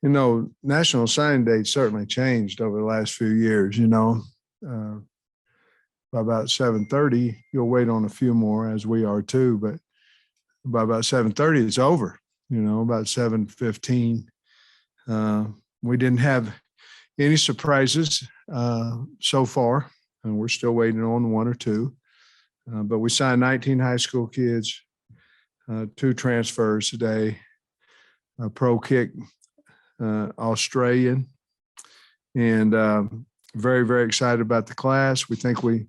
National Signing Day certainly changed over the last few years. By about 7:30, you'll wait on a few more, as we are too. But by about 7:30, it's over. About 7:15, we didn't have any surprises so far, and we're still waiting on one or two. But we signed 19 high school kids, 2 transfers today, a pro kick Australian, and very, very excited about the class. We think we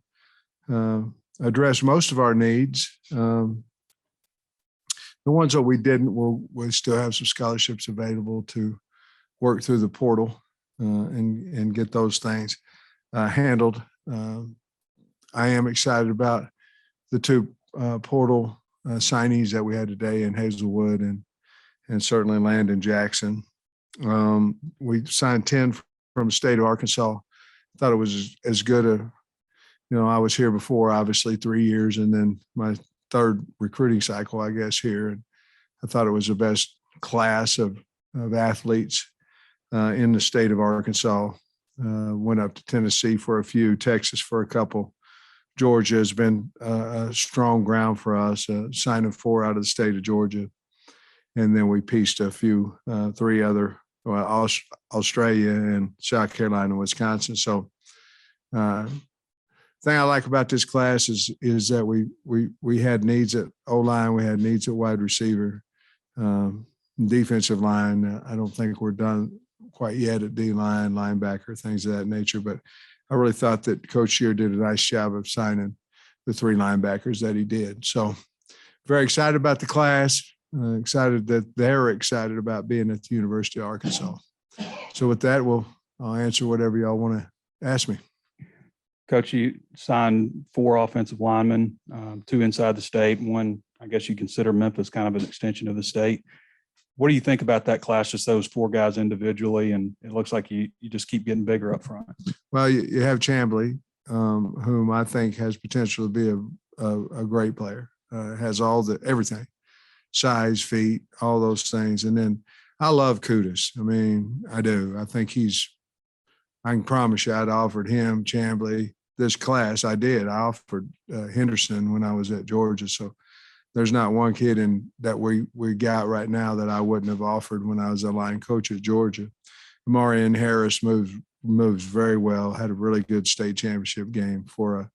addressed most of our needs. The ones that we didn't, we still have some scholarships available to work through the portal and get those things handled. I am excited about the 2 portal signees that we had today in Hazelwood and certainly Landon Jackson. We signed 10 from the state of Arkansas. Thought it was as good I was here before, obviously 3 years, and then my 3rd recruiting cycle, I guess, here. And I thought it was the best class of athletes in the state of Arkansas. Went up to Tennessee for a few, Texas for a couple. Georgia has been a strong ground for us, signing 4 out of the state of Georgia. And then we pieced a few, 3 other, Australia and South Carolina, Wisconsin. So thing I like about this class is that we had needs at O-line, we had needs at wide receiver, defensive line. I don't think we're done quite yet at D-line, linebacker, things of that nature. But I really thought that Coach Shear did a nice job of signing the 3 linebackers that he did. So very excited about the class, excited that they're excited about being at the University of Arkansas. So with that, I'll answer whatever y'all want to ask me. Coach, you signed 4 offensive linemen, 2 inside the state, 1, I guess you consider Memphis kind of an extension of the state. What do you think about that class, just those 4 guys individually? And it looks like you just keep getting bigger up front. Well, you have Chamblee, whom I think has potential to be a great player, has everything, size, feet, all those things. And then I love Kudus. I mean, I do. I think I can promise you I'd offered him, Chamblee, this class. I did. I offered Henderson when I was at Georgia. So there's not one kid that we got right now that I wouldn't have offered when I was a line coach at Georgia. Marion Harris moves very well, had a really good state championship game for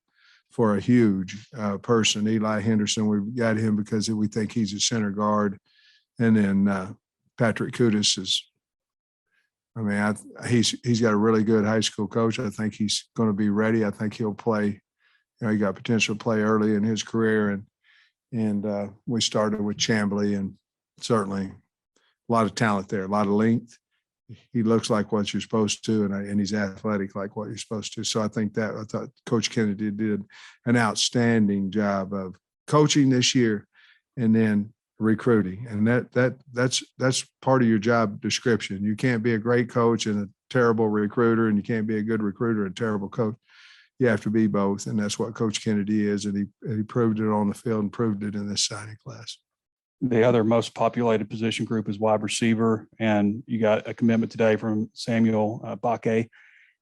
a huge person. Eli Henderson, we got him because we think he's a center guard. And then Patrick Kudus he's got a really good high school coach. I think he's going to be ready. I think he'll play. He got potential to play early in his career, and we started with Chamblee, and certainly a lot of talent there, a lot of length. He looks like what you're supposed to, and he's athletic like what you're supposed to. So I thought Coach Kennedy did an outstanding job of coaching this year, and then recruiting. And that's part of your job description. You can't be a great coach and a terrible recruiter, and you can't be a good recruiter and a terrible coach. You have to be both, and that's what Coach Kennedy is, and he proved it on the field and proved it in this signing class. The other most populated position group is wide receiver, and you got a commitment today from Samuel Bakke,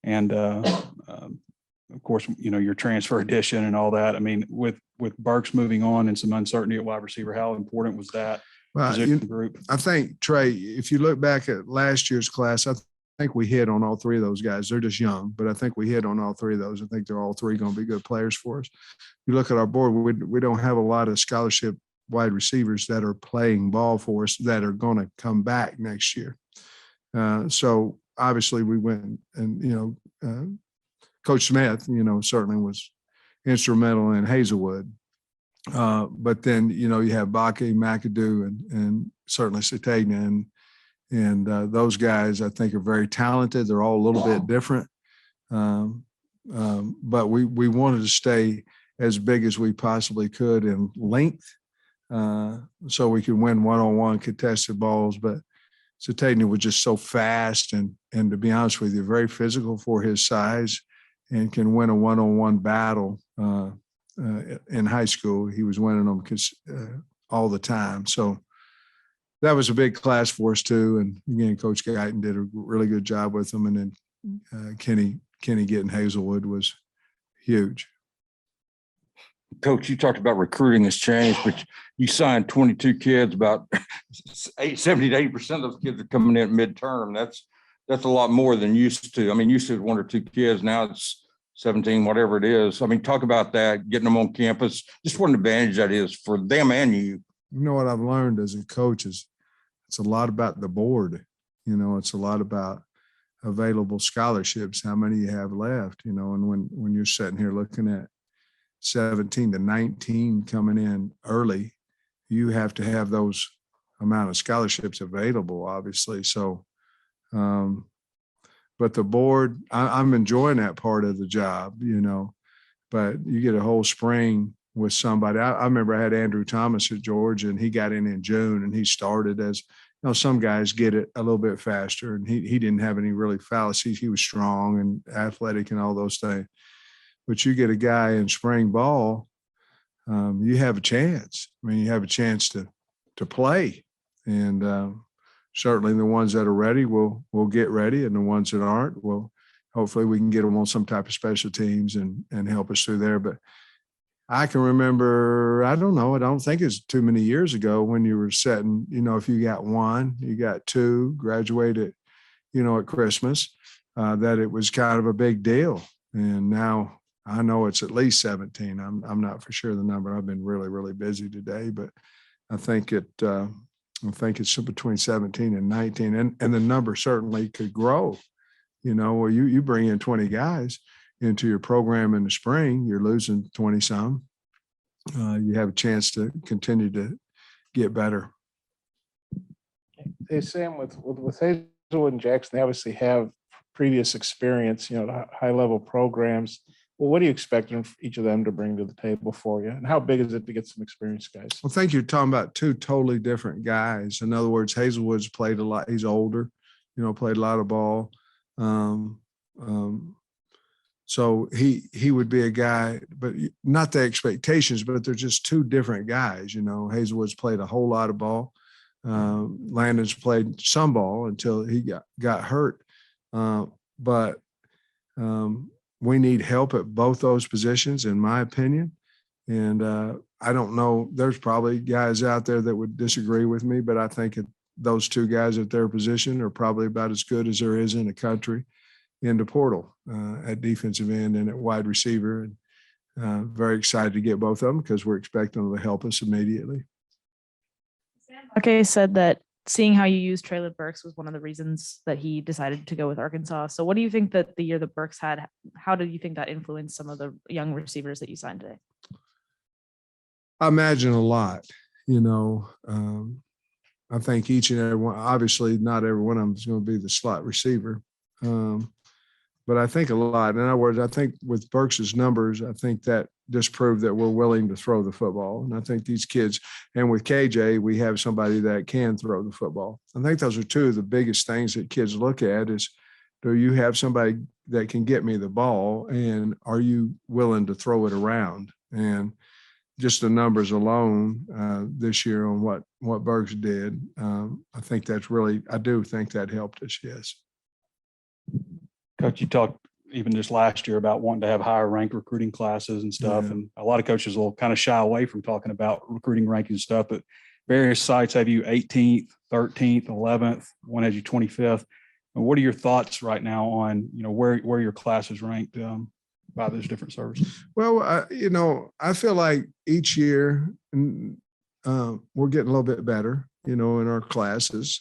and of course, your transfer addition and all that. I mean, with Burks moving on and some uncertainty at wide receiver, how important was that position group? I think, Trey, if you look back at last year's class, I think we hit on all 3 of those guys. They're just young, but I think we hit on all 3 of those. I think they're all 3 going to be good players for us. You look at our board, we don't have a lot of scholarship wide receivers that are playing ball for us that are going to come back next year. So obviously we went and, Coach Smith, certainly was instrumental in Hazelwood. But then, you have Bakke, McAdoo, and certainly Satagna. And those guys, I think, are very talented. They're all a little bit different. But we wanted to stay as big as we possibly could in length so we could win one-on-one contested balls. But Satagna was just so fast and to be honest with you, very physical for his size and can win a one-on-one battle. In high school, he was winning them all the time. So that was a big class for us too. And again, Coach Guyton did a really good job with them. And then Kenny getting Hazelwood was huge. Coach, you talked about recruiting has changed, but you signed 22 kids. About 70 to 80% of those kids are coming in midterm. That's a lot more than used to. I mean, used to 1 or 2 kids. Now it's 17, whatever it is. I mean, talk about that, getting them on campus. Just what an advantage that is for them and you. You know what I've learned as a coach is it's a lot about the board. You know, it's a lot about available scholarships, how many you have left, you know, and when you're sitting here looking at 17 to 19 coming in early, you have to have those amount of scholarships available, obviously. So, but the board, I'm enjoying that part of the job, you know, but you get a whole spring with somebody. I remember I had Andrew Thomas at Georgia, and he got in June, and he started as, you know, some guys get it a little bit faster, and he didn't have any really fallacies. He was strong and athletic and all those things. But you get a guy in spring ball, you have a chance. I mean, you have a chance to play, and certainly the ones that are ready will get ready, and the ones that aren't, well, hopefully we can get them on some type of special teams and help us through there. But I can remember, I don't think it's too many years ago when you were setting, you know, if you got 1, you got 2, graduated, you know, at Christmas, that it was kind of a big deal. And now I know it's at least 17. I'm not for sure the number. I've been really, really busy today, but I think it's between 17 and 19, and the number certainly could grow. You know, well, you bring in 20 guys into your program in the spring, you're losing 20 some. You have a chance to continue to get better. Hey, Sam, with Hazelwood and Jackson, they obviously have previous experience, you know, high level programs. Well, what do you expect from each of them to bring to the table for you? And how big is it to get some experienced guys? Well, I think you're talking about 2 totally different guys. In other words, Hazelwood's played a lot. He's older, you know, played a lot of ball. So he would be a guy, but not the expectations, but they're just 2 different guys. You know, Hazelwood's played a whole lot of ball. Landon's played some ball until he got hurt. But we need help at both those positions, in my opinion. And I don't know, there's probably guys out there that would disagree with me, but I think those 2 guys at their position are probably about as good as there is in the country in the portal at defensive end and at wide receiver. And very excited to get both of them because we're expecting them to help us immediately. Okay, said that seeing how you use Traylon Burks was one of the reasons that he decided to go with Arkansas. So what do you think that the year that Burks had, how did you think that influenced some of the young receivers that you signed today? I imagine a lot, you know. I think each and every one, obviously not every one of them is going to be the slot receiver. But I think a lot. In other words, I think with Burks's numbers, I think that just proved that we're willing to throw the football. And I think these kids, and with KJ, we have somebody that can throw the football. I think those are 2 of the biggest things that kids look at is, do you have somebody that can get me the ball, and are you willing to throw it around? And just the numbers alone this year on what Burks did, I think that's really, I do think that helped us, yes. Coach, you talked even just last year about wanting to have higher ranked recruiting classes and stuff. Yeah. And a lot of coaches will kind of shy away from talking about recruiting rankings and stuff, but various sites have you 18th, 13th, 11th, one has you 25th. And what are your thoughts right now on, you know, where your class is ranked by those different services? Well, you know, I feel like each year we're getting a little bit better, you know, in our classes.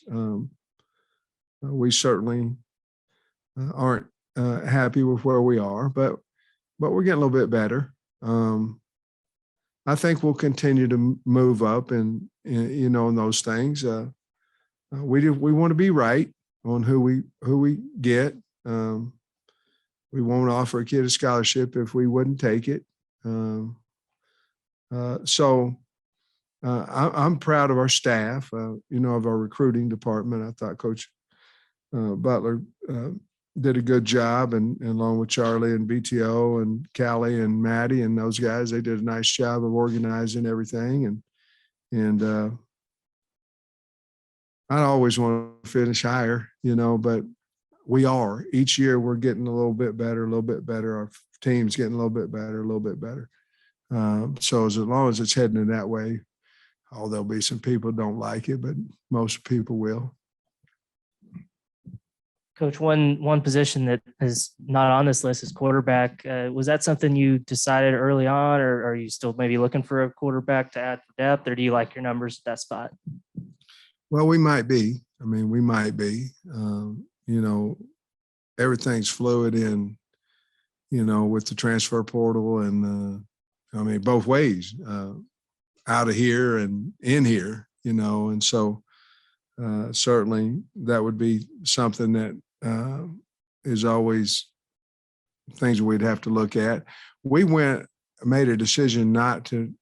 We certainly aren't happy with where we are, but we're getting a little bit better. I think we'll continue to move up and you know, in those things. We want to be right on who we get. We won't offer a kid a scholarship if we wouldn't take it. So I'm proud of our staff, you know, of our recruiting department. I thought Coach Butler did a good job, and along with Charlie and BTO and Callie and Maddie and those guys, they did a nice job of organizing everything. And I always want to finish higher, but we are. Each year we're getting a little bit better, a little bit better. Our team's getting a little bit better, a little bit better. So as long as it's heading in that way, there'll be some people don't like it, but most people will. Coach, one position that is not on this list is quarterback. Was that something you decided early on, or are you still maybe looking for a quarterback to add for depth, or do you like your numbers at that spot? Well, we might be. We might be. Everything's fluid in, with the transfer portal and, both ways, out of here and in here, and so certainly that would be something that is always things we'd have to look at. We made a decision not to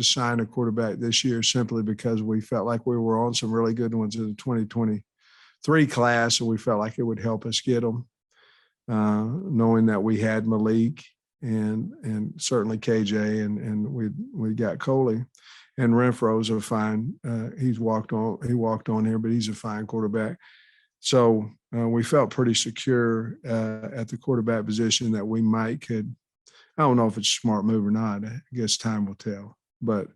sign a quarterback this year simply because we felt like we were on some really good ones in the 2023 class, and we felt like it would help us get them, knowing that we had Malik and certainly KJ and we got Coley, and Renfro's a fine. He walked on here, but he's a fine quarterback. So we felt pretty secure at the quarterback position that we could. I don't know if it's a smart move or not. I guess time will tell. But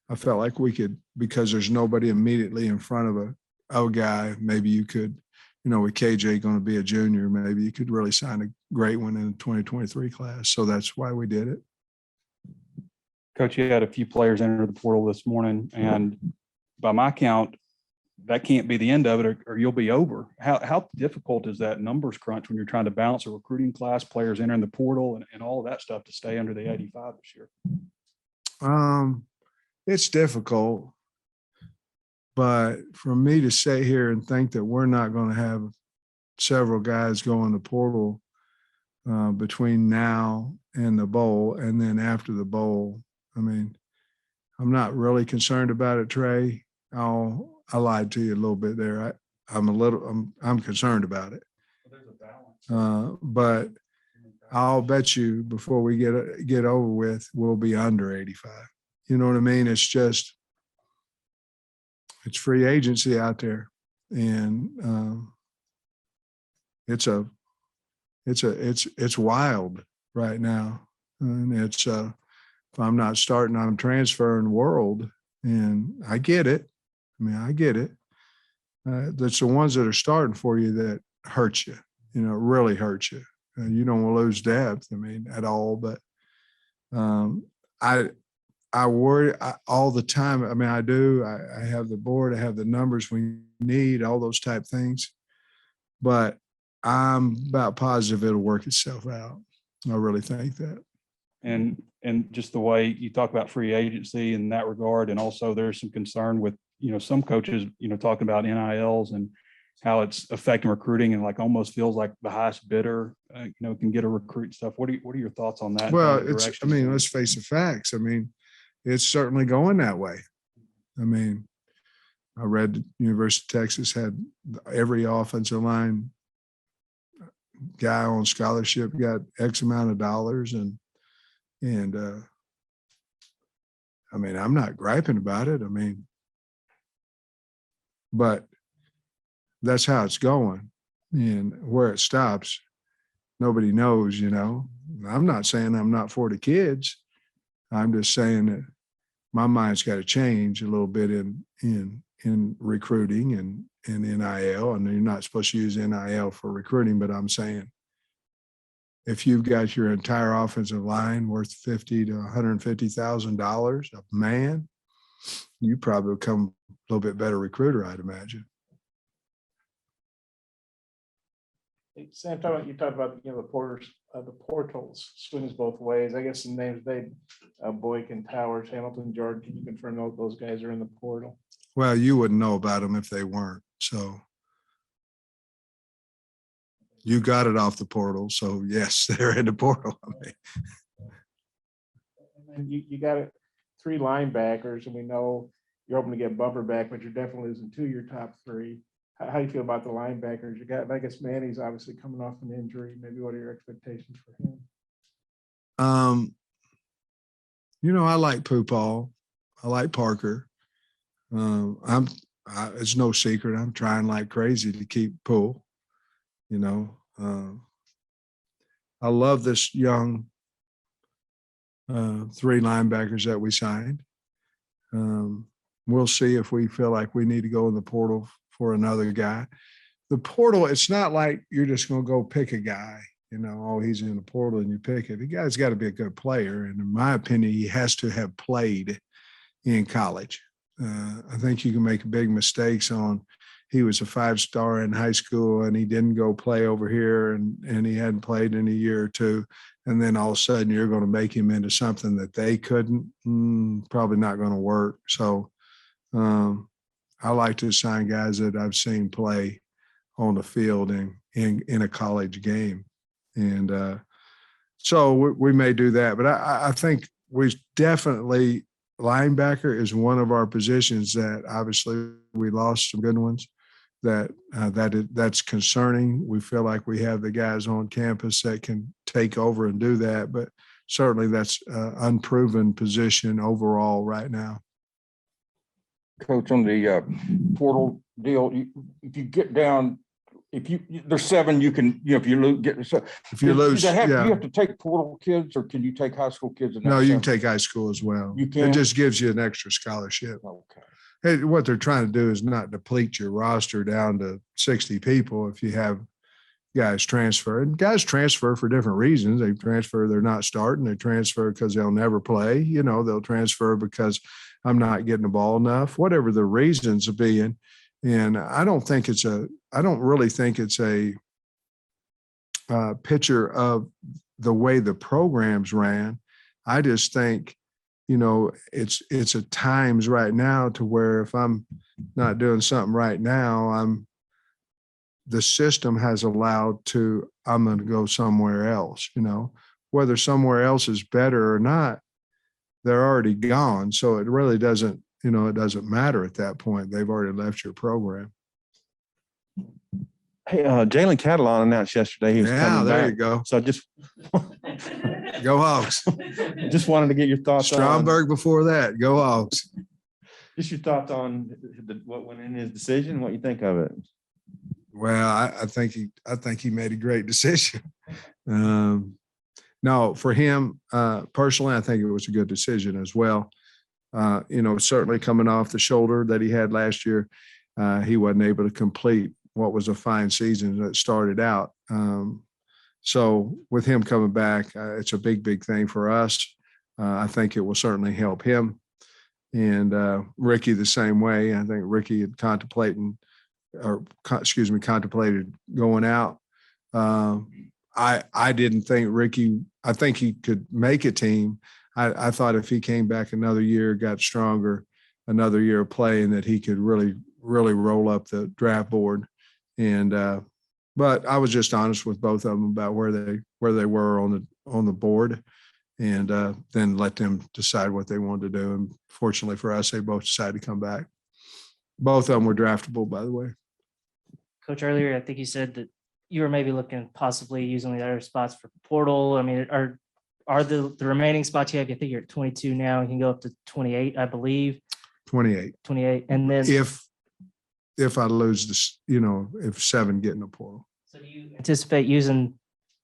I felt like we could, because there's nobody immediately in front of a guy. Maybe you could, with KJ going to be a junior, maybe you could really sign a great one in the 2023 class. So that's why we did it. Coach, you had a few players enter the portal this morning, and by my count, that can't be the end of it, or you'll be over. How difficult is that numbers crunch when you're trying to balance a recruiting class, players entering the portal, and all of that stuff to stay under the 85 this year? It's difficult, but for me to sit here and think that we're not going to have several guys go in the portal between now and the bowl, and then after the bowl, I'm not really concerned about it, Trey. I lied to you a little bit there. I'm concerned about it. But I'll bet you before we get over with, we'll be under 85. You know what I mean? It's free agency out there, and it's wild right now, and it's if I'm not starting, I'm transferring world, and I get it. I get it. That's the ones that are starting for you that hurt you, really hurt you. You don't want to lose depth, at all. But I worry all the time. I do. I have the board. I have the numbers we need, all those type things. But I'm about positive it'll work itself out. I really think that. And just the way you talk about free agency in that regard, and also there's some concern with, some coaches, talking about NILs and how it's affecting recruiting, and like almost feels like the highest bidder, can get a recruit stuff. What are your thoughts on that? Well, let's face the facts. It's certainly going that way. I read the University of Texas had every offensive line guy on scholarship got X amount of dollars, and I'm not griping about it. But that's how it's going, and where it stops, nobody knows. I'm not saying I'm not for the kids. I'm just saying that my mind's got to change a little bit in recruiting and NIL. And you're not supposed to use NIL for recruiting, but I'm saying if you've got your entire offensive line worth $50,000 to $150,000 a man, you probably become a little bit better recruiter, I'd imagine. Sam, you talked about the portals swings both ways. I guess the names Boykin, Towers, Hamilton, Jordan. Can you confirm those guys are in the portal? Well, you wouldn't know about them if they weren't. So you got it off the portal. So yes, they're in the portal. And you got 3 linebackers, and we know you're hoping to get Bumper back, but you're definitely losing 2 of your top 3. How do you feel about the linebackers? You got, I guess Manny's obviously coming off an injury. Maybe what are your expectations for him? I like Poopall. I like Parker. I'm it's no secret. I'm trying like crazy to keep Poole. You know, I love this young 3 linebackers that we signed. We'll see if we feel like we need to go in the portal for another guy. The portal, it's not like you're just going to go pick a guy, you know, oh, he's in the portal and you pick it. The guy's got to be a good player. And in my opinion, he has to have played in college. I think you can make big mistakes on he was a 5-star in high school and he didn't go play over here and he hadn't played in a year or two. And then all of a sudden you're going to make him into something that they couldn't, probably not going to work. So I like to sign guys that I've seen play on the field in a college game. And so we may do that, but I think we definitely, linebacker is one of our positions that obviously we lost some good ones that's concerning. We feel like we have the guys on campus that can take over and do that, but certainly that's an unproven position overall right now. Coach, on the portal deal, if you get down, there's 7, you can, if you lose, If you lose, do you yeah. have to take portal kids, or can you take high school kids? No, you can take high school as well. You can? It just gives you an extra scholarship. Okay. Hey, what they're trying to do is not deplete your roster down to 60 people if you have guys transfer. And guys transfer for different reasons. They transfer, they're not starting. They transfer because they'll never play. You know, they'll transfer because I'm not getting the ball enough, whatever the reasons of being. And I don't really think it's a picture of the way the programs ran. I just think, you know, it's at times right now to where if I'm not doing something right now, the system has allowed I'm going to go somewhere else, you know, whether somewhere else is better or not, they're already gone. So it really doesn't, you know, it doesn't matter at that point. They've already left your program. Hey, Jalen Catalon announced yesterday he was coming there back. you go. So just Go Hogs. just wanted to get your thoughts Stromberg before that. Go Hogs. just your thoughts on what went in his decision, what you think of it. Well, I think he made a great decision. No, for him personally, I think it was a good decision as well. You know, certainly coming off the shoulder that he had last year, he wasn't able to complete what was a fine season that started out. So with him coming back, it's a big thing for us. I think it will certainly help him. And Ricky the same way. I think Ricky had contemplated going out. I didn't think Ricky, I think he could make a team. I thought if he came back another year, got stronger, another year of playing, that he could really roll up the draft board. And but I was just honest with both of them about where they were on the board, and then let them decide what they wanted to do. And fortunately for us, they both decided to come back. Both of them were draftable, by the way. Coach, earlier, I think you said that you were maybe looking possibly using the other spots for portal. I mean, are the remaining spots you have? I think you're at 22 now. You can go up to 28, I believe. 28. And then If I lose this, you know, if 7 get in the portal. So do you anticipate using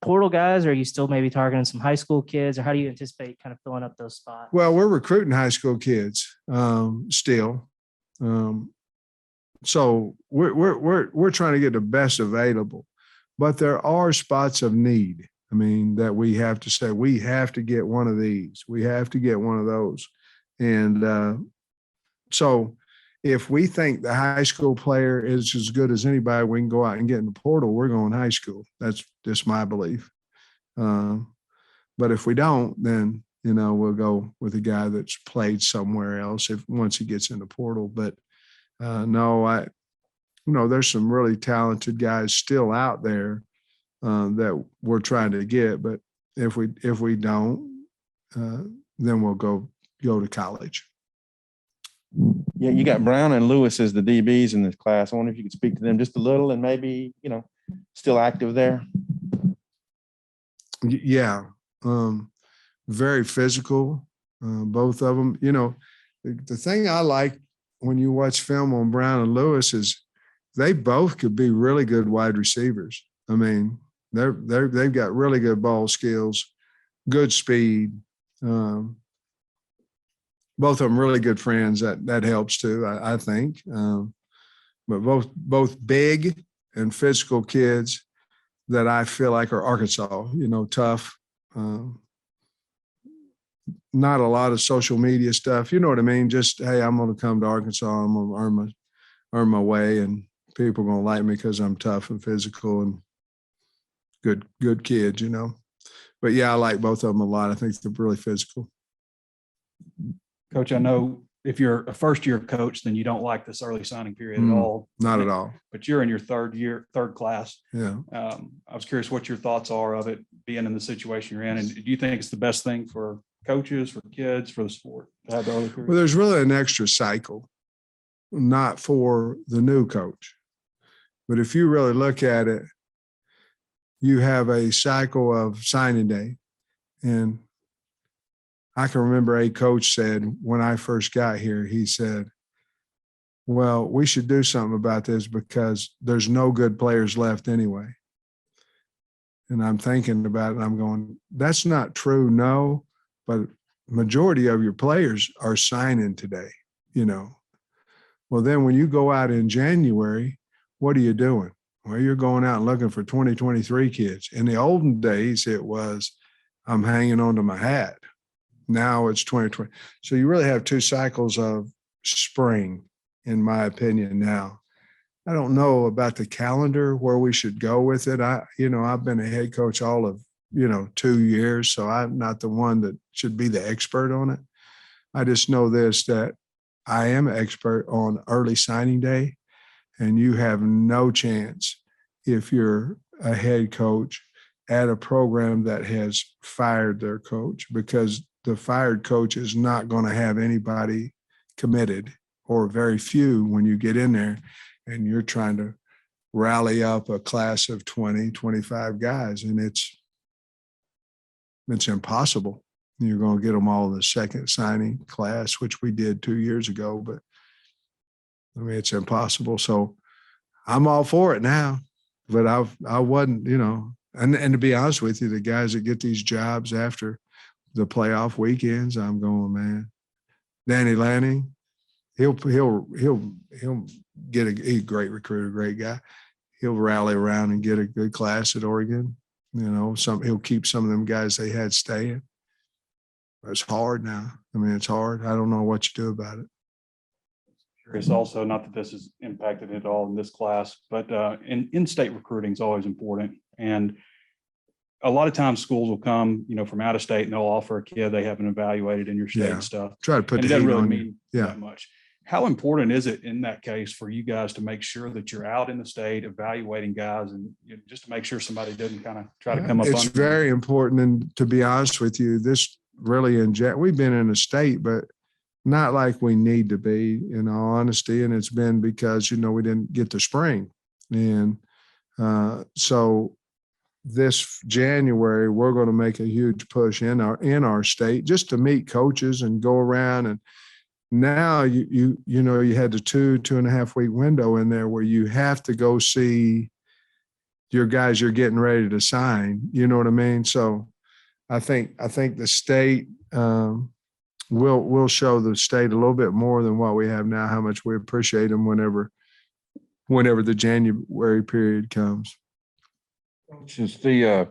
portal guys, or are you still maybe targeting some high school kids, or how do you anticipate kind of filling up those spots? Well, we're recruiting high school kids still. So we're trying to get the best available, but there are spots of need. I mean, that we have to say, we have to get one of these, we have to get one of those. And so if we think the high school player is as good as anybody we can go out and get in the portal, we're going high school. That's just my belief. But if we don't, then, you know, we'll go with a guy that's played somewhere else once he gets in the portal. But no, there's some really talented guys still out there that we're trying to get. But if we don't, then we'll go to college. Yeah, you got Brown and Lewis as the DBs in this class. I wonder if you could speak to them just a little, and maybe, you know, still active there. Yeah, very physical, both of them. You know, the thing I like when you watch film on Brown and Lewis is they both could be really good wide receivers. I mean, they've got really good ball skills, good speed. Both of them really good friends. That helps too, I think. But both big and physical kids that I feel like are Arkansas, tough. Not a lot of social media stuff. You know what I mean? Just, hey, I'm going to come to Arkansas. I'm going to earn my way, and people are going to like me because I'm tough and physical and good kids, But yeah, I like both of them a lot. I think they're really physical. Coach, I know if you're a first-year coach, then you don't like this early signing period at all. Not at all. But you're in your third class. Yeah. I was curious what your thoughts are of it being in the situation you're in. And do you think it's the best thing for coaches, for kids, for the sport to have the early period? Well, there's really an extra cycle, not for the new coach. But if you really look at it, you have a cycle of signing day. And I can remember a coach said when I first got here, he said, well, we should do something about this because there's no good players left anyway. And I'm thinking about it and I'm going, that's not true. No, but majority of your players are signing today, Well, then when you go out in January, what are you doing? Well, you're going out and looking for 2023 kids. In the olden days, it was, I'm hanging on to my hat. Now it's 2020. So you really have two cycles of spring, in my opinion now. I don't know about the calendar where we should go with it. I've been a head coach all of, 2 years, so I'm not the one that should be the expert on it. I just know this, that I am an expert on early signing day, and you have no chance if you're a head coach at a program that has fired their coach, because the fired coach is not going to have anybody committed, or very few, when you get in there and you're trying to rally up a class of 20, 25 guys. And it's impossible. You're going to get them all in the second signing class, which we did 2 years ago, but I mean, it's impossible. So I'm all for it now, but I wasn't, and to be honest with you, the guys that get these jobs after the playoff weekends, I'm going, man, Danny Lanning, he'll get he's a great recruiter, great guy. He'll rally around and get a good class at Oregon. He'll keep some of them guys they had staying. It's hard now. I mean, it's hard. I don't know what you do about it. Curious also, not that this has impacted at all in this class, but in-state recruiting is always important. And a lot of times schools will come, from out of state, and they'll offer a kid they haven't evaluated in your state and stuff. Try to put And it the doesn't heat really on you. mean Yeah. that much. How important is it in that case for you guys to make sure that you're out in the state evaluating guys, and just to make sure somebody doesn't kind of try to come up It's on very important. And to be honest with you, this really we've been in a state, but not like we need to be, in all honesty. And it's been because, we didn't get the spring. And so this January, we're going to make a huge push in our state just to meet coaches and go around. And now you had the 2.5 week window in there where you have to go see your guys you're getting ready to sign. You know what I mean? So I think the state will show the state a little bit more than what we have now, how much we appreciate them whenever the January period comes. Is the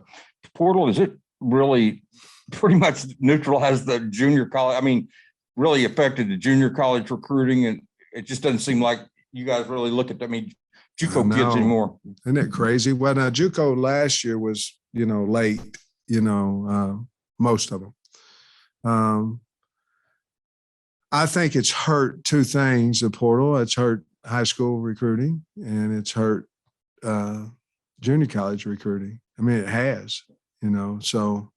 portal, is it really pretty much neutralized the junior college? I mean, really affected the junior college recruiting, and it just doesn't seem like you guys really look at that. I mean, JUCO kids anymore. Isn't it crazy? Well, now JUCO last year was, late, most of them. I think it's hurt two things, the portal. It's hurt high school recruiting, and it's hurt junior college recruiting. I mean, it has, so.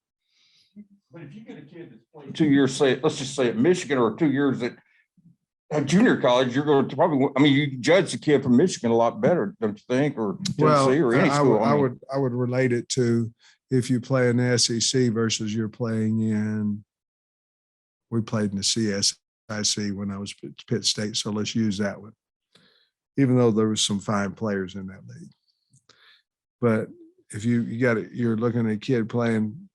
But if you get a kid that's played 2 years, let's just say at Michigan, or 2 years at junior college, you're going to probably, you judge the kid from Michigan a lot better, don't you think? Or Tennessee, or any school. I would relate it to if you play in the SEC versus you're playing we played in the SIC when I was at Pitt State, so let's use that one. Even though there was some fine players in that league. But if you're looking at a kid playing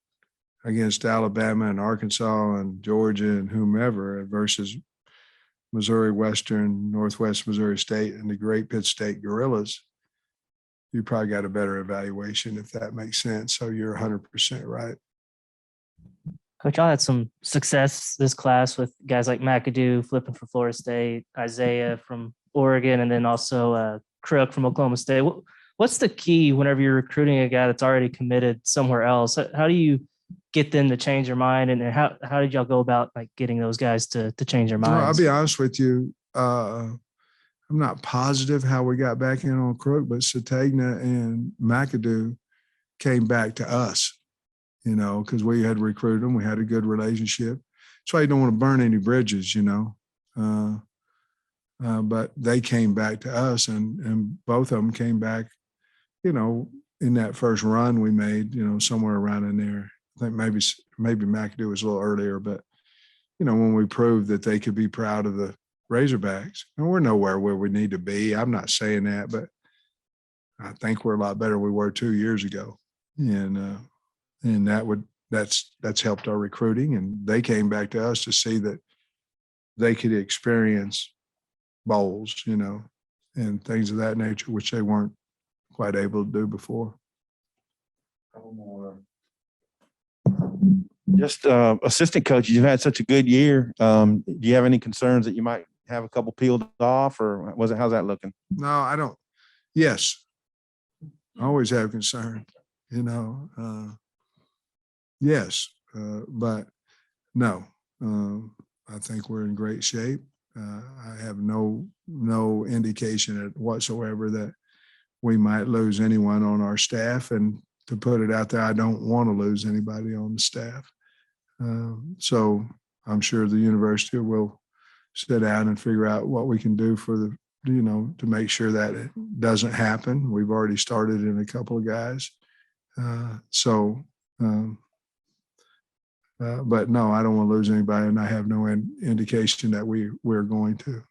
against Alabama and Arkansas and Georgia and whomever versus Missouri Western, Northwest Missouri State, and the great Pitt State Gorillas, you probably got a better evaluation, if that makes sense. So you're 100% right. Coach, y'all had some success this class with guys like McAdoo flipping for Florida State, Isaiah from Oregon, and then also Crook from Oklahoma State. What's the key whenever you're recruiting a guy that's already committed somewhere else? How do you get them to change their mind, and how did y'all go about like getting those guys to change their Well, I'll minds? be honest with you. I'm not positive how we got back in on Crook, but Satagna and McAdoo came back to us, because we had recruited them. We had a good relationship. That's why you don't want to burn any bridges, but they came back to us, and both of them came back, in that first run we made, somewhere around in there. I think maybe McAdoo was a little earlier, but, when we proved that they could be proud of the Razorbacks, and we're nowhere where we need to be. I'm not saying that, but I think we're a lot better than we were 2 years ago. And that's helped our recruiting, and they came back to us to see that they could experience bowls, and things of that nature, which they weren't quite able to do before. Just assistant coaches, you've had such a good year. Do you have any concerns that you might have a couple peeled off, or how's that looking? No, I don't. Yes, I always have concern, yes, but no, I think we're in great shape. I have no indication whatsoever that we might lose anyone on our staff. And to put it out there, I don't want to lose anybody on the staff. So I'm sure the university will sit down and figure out what we can do for to make sure that it doesn't happen. We've already started in a couple of guys. But no, I don't want to lose anybody, and I have no indication that we're going to.